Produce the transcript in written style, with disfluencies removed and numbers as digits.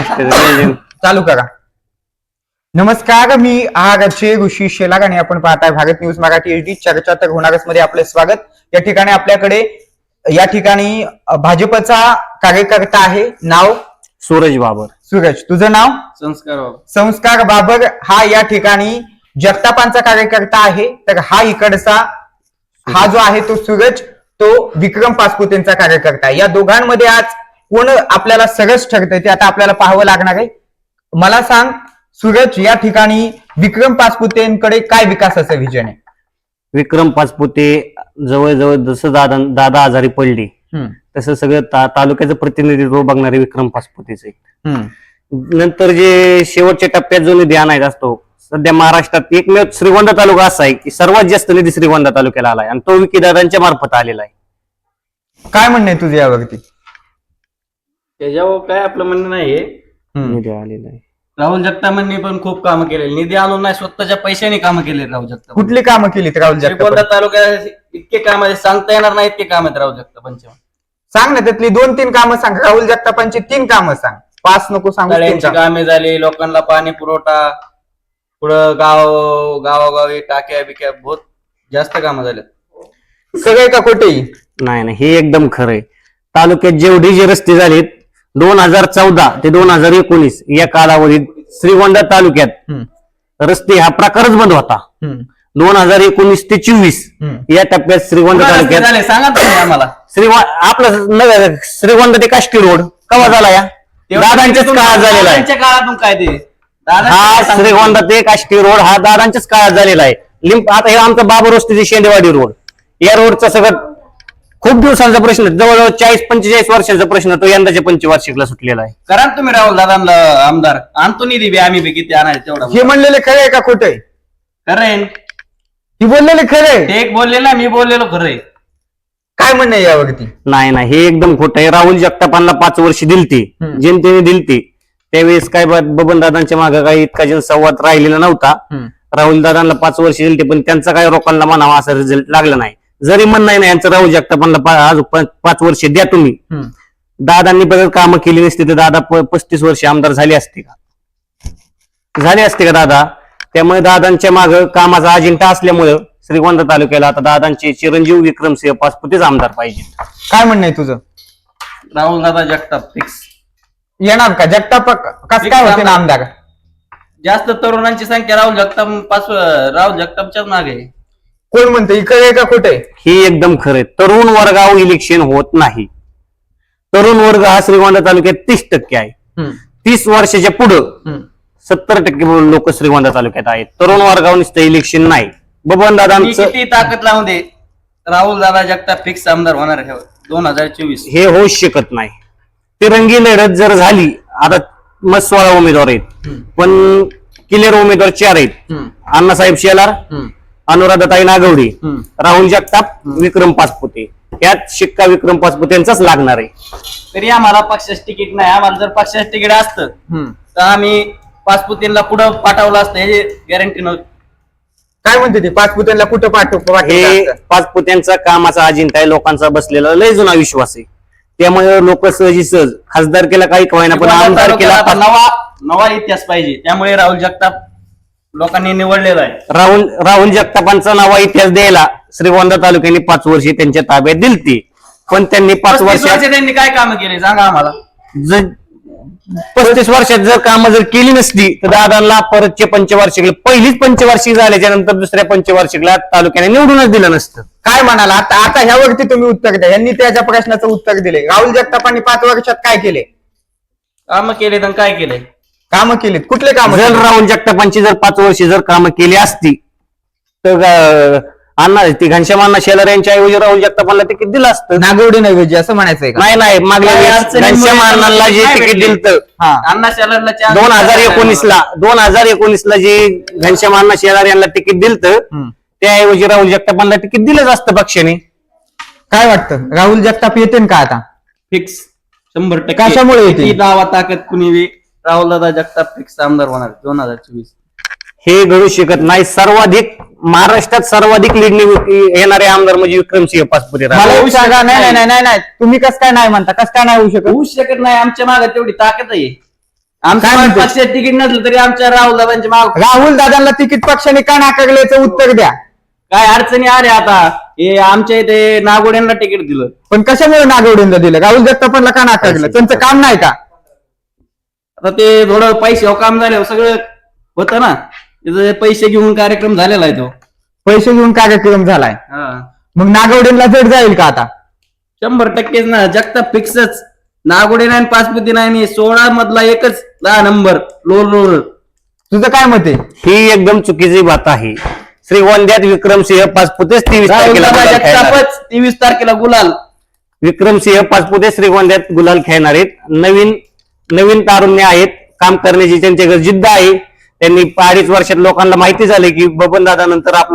चालू करा. नमस्कार, मी आरचे ऋषी शेलार आणि आपण पाहताय भारत न्यूज मराठी HD. चर्चा तर होणारच मध्ये आपले स्वागत. या ठिकाणी आपल्याकडे भाजपचा कार्यकर्ता आहे, नाव सूरज बाबर. सूरज, तुझं नाव? संस्कार बाबर. हा या ठिकाणी जगतापांचा कार्यकर्ता आहे. तर हा जो आहे तो सूरज, तो विक्रम पाचपुतेंचा कार्यकर्ता आहे. या दोघांमध्ये आज कोण आपल्याला सरस ठरतंय ते आता आपल्याला पाहावं लागणार आहे. मला सांग सूरज, या ठिकाणी विक्रम पाचपुतेंकडे काय विकासाचं विजन आहे? विक्रम पाचपुते जवळजवळ जसं दादा आजारी पडली तसं सगळं तालुक्याचं प्रतिनिधित्व बघणारे विक्रम पाचपुतेच आहे. नंतर जे शेवटच्या टप्प्यात जो निधी आणायचा असतो, सध्या महाराष्ट्रात एकमेव श्रीगोंदा तालुका असा आहे की सर्वात जास्त निधी श्रीगोंदा तालुक्याला आलाय आणि तो विकीदादांच्या मार्फत आलेला आहे. काय म्हणणं आहे तुझं यावरती? त्याच्यावर काय आपलं म्हणणं नाहीये. निधी आलेला आहे. राहुल जगतापांनी पण खूप कामं केलेली, निधी आणून नाही स्वतःच्या पैशाने कामं केले राहुल जगताप. कुठली कामं केलीत राहुल श्रीगोंदा जगताप? तालुक्यात इतके काम सांगता येणार नाही, इतके काम आहेत राहुल जगतापांचे. सांग ना, त्यातली 2-3 कामं सांग. राहुल जगतापांची 3 कामं सांग, 5 नको सांगू. तळ्यांची कामे झाली, लोकांना पाणी पुरवठा, पुढं गावोगावी टाक्या बिक्या, बहुत जास्त कामं झाले. सगळे का खोटेही? नाही, हे एकदम खरंय. तालुक्यात जेवढे जे रस्ते झालेत 2014 ते 2019 या कालावधीत श्रीगोंदा तालुक्यात रस्ते हा प्रकारच बंद होता. 2019 ते 24 या टप्प्यात श्रीगोंदा तालुक्यात सांगा तुम्ही आम्हाला. आपलं श्रीगोंदा ते काष्टी रोड कवा झाला? या दादांच्याच काळात झालेला आहे. काळातून काय ते हा श्रीगोंदा ते काष्टी रोड हा दादांच्याच काळात झालेला आहे. आता हे आमचा बाबू रस्ते शेंदेवाडी रोड, या रोडचा सगळं खूप दिवसांचा प्रश्न, जवळजवळ 40-45 वर्षांचा प्रश्न तो यंदाच्या पंचवार्षिकला सुटलेला आहे. करा तुम्ही राहुल दादांना आमदार. आणतो निधी बी आम्ही बी, किती आणायचं तेवढा. हे म्हणलेले खरं आहे का खोटं आहे? करेन ही बोललेले खरं आहे? ते एक बोलले ना, मी बोललेलो खरंय. काय म्हणणं आहे यावरती? नाही, हे एकदम खोटं आहे. राहुल जगतापांना 5 वर्ष दिलती, जनतेने दिलती. त्यावेळेस काय बबन दादांच्या मागे काही इतका जनसंवाद राहिलेला नव्हता. राहुल दादांना 5 वर्ष दिलते, पण त्यांचा काही लोकांना म्हणावा असा रिझल्ट लागला नाही. जरी म्हणणं नाही यांचं राहुल जगतापांना आज 5 वर्ष द्या तुम्ही, दादांनी परत कामं केली नसती तर दादा 35 वर्ष आमदार झाले असते का दादा? त्यामुळे दादांच्या मागे कामाचा अजेंडा असल्यामुळे श्रीगोंदा तालुक्याला आता दादांचे चिरंजीव विक्रमसिंह पाचपुतेच आमदार पाहिजे. काय म्हणणं आहे तुझं? राहुल दादा जगताप फिक्स येणार का? जगताप कसं काय होते ना आमदार? जास्त तरुणांची संख्या राहुल जगतापच्याच मागे आहे. कोण म्हणतं इकडे आहे का खोटं आहे? हे एकदम खरंय. तरुण वर्गावर इलेक्शन होत नाही. तरुण वर्ग हा श्रीगोंदा तालुक्यात 30% आहे. 30 वर्षाच्या पुढं 70% लोक श्रीगोंदा तालुक्यात आहेत. तरुण वर्गावर नुसतं इलेक्शन नाही. बबन दादांचं किती ताकद लावून दे, राहुल दादा जगताप फिक्स आमदार होणार आहे 2024. हे होऊ शकत नाही. तिरंगी लढत जर झाली, आता मग 16 उमेदवार आहेत, पण क्लिअर उमेदवार 4 आहेत. अण्णासाहेब शेलार, अनुराधाताई नागवडे, राहुल जगताप, विक्रम पाचपुते. यात शिक्का विक्रम पाचपुते यांचाच लागणार आहे. तरी आम्हाला पक्षाचं तिकीट नाही. आम्हाला जर पक्षाचं तिकीट असतं तर आम्ही पाचपुतेंना पुढं पाठवलं असतं, हे गॅरंटी नव्हती. काय म्हणते ते पाचपुतेंना कुठं हे पाचपुत्यांचा कामाचा अजिंठा आहे, लोकांचा बसलेला लय जुना विश्वास आहे. त्यामुळे लोक सहज खासदार केला काही कळना, पण आमदार केला नवा इतिहास पाहिजे. त्यामुळे राहुल जगताप लोकांनी निवडलेला आहे. राहुल जगतापांचा नवा इतिहास द्यायला श्रीगोंदा तालुक्याने 5 वर्षे त्यांच्या ताब्यात दिलती, पण त्यांनी 5 वर्षात त्यांनी काय कामं केली सांगा आम्हाला. 35 वर्षात जर कामं जर केली नसती तर दादांना परतचे पंचवार्षिकला, पहिलीच पंचवार्षिक झाल्याच्या नंतर दुसऱ्या पंचवार्षिकला तालुक्याने निवडूनच दिलं नसतं. काय म्हणाला? आता ह्यावरती तुम्ही उत्तर द्या. यांनी त्याच्या प्रश्नाचं उत्तर दिले. राहुल जगतापांनी 5 वर्षात काय केले? कामं केले तर काय केले? कामं केलीत. कुठले काम? जर राहुल जगतापांची जर 5 वर्षे जर कामं केली असती तर ती घनश्याम शेलार यांच्या ऐवजी राहुल जगतापांना तिकीट दिलं असतं. नागवडी ऐवजी असं म्हणायचंय का? नाही, मागल्या वेळेस घनश्याम जे तिकीट दिलं अण्णा शेलारला 2019ला जे घनश्याम शेलार यांना तिकीट दिलं त्याऐवजी राहुल जगतापांना तिकीट दिलंच असतं पक्षाने. काय वाटतं, राहुल जगताप येतील का आता? फिक्स 100%. कशामुळे येतील? दावा ताकद कुणी राहुल दादा जगताप फिक्स आमदार होणार 2024. हे घडू शकत नाही. महाराष्ट्रात सर्वाधिक लीड येणारे आमदार म्हणजे विक्रमसिंह पाचपुते. नाही तुम्ही कस काय नाही म्हणता? कस काय नाही होऊ शकत? होऊ शकत नाही. आमच्या मागे तेवढी ताकद आहे. आमच्या म्हणते? पक्षात तिकीट नसलं तरी आमच्या राहुल दादांच्या माग राहुल दादांना तिकीट पक्षाने का नाकारल्याचं उत्तर द्या. काय अडचणी आल्या आता. हे आमच्या इथे नागोड्यांना तिकीट दिलं. पण कशामुळे नागवडेंना दिलं? राहुल जगतापांना का नाकारलं? त्यांचं काम नाही का? आता ते थोडं पैसे काम झाल्यावर सगळं होतं ना. त्याचे पैसे घेऊन कार्यक्रम झालेला आहे तो. पैसे घेऊन कार्यक्रम झालाय. मग नागवडेंना जड जाईल का आता? 100% ना. जगताप फिक्सच. नागोडे नाही, पाचपुती नाही, 16 मधला एकच 10 नंबर लोर. तुझं काय मत आहे? ही एकदम चुकीची बात आहे. श्रीगोंद्यात विक्रमसिंह पाचपुतेच 23 राहुल तारखेला दादा गुलाल खेळणार. जगतापच 23 तारखेला गुलाल. विक्रमसिंह पाचपुते श्रीगोंद्यात गुलाल खेळणार आहेत. नवीन तारुण्य आहेत. काम करण्याची त्यांच्याकडे जिद्द आहे. त्यांनी 2.5 वर्षात लोकांना माहिती झाले की बबन दादा नंतर आपला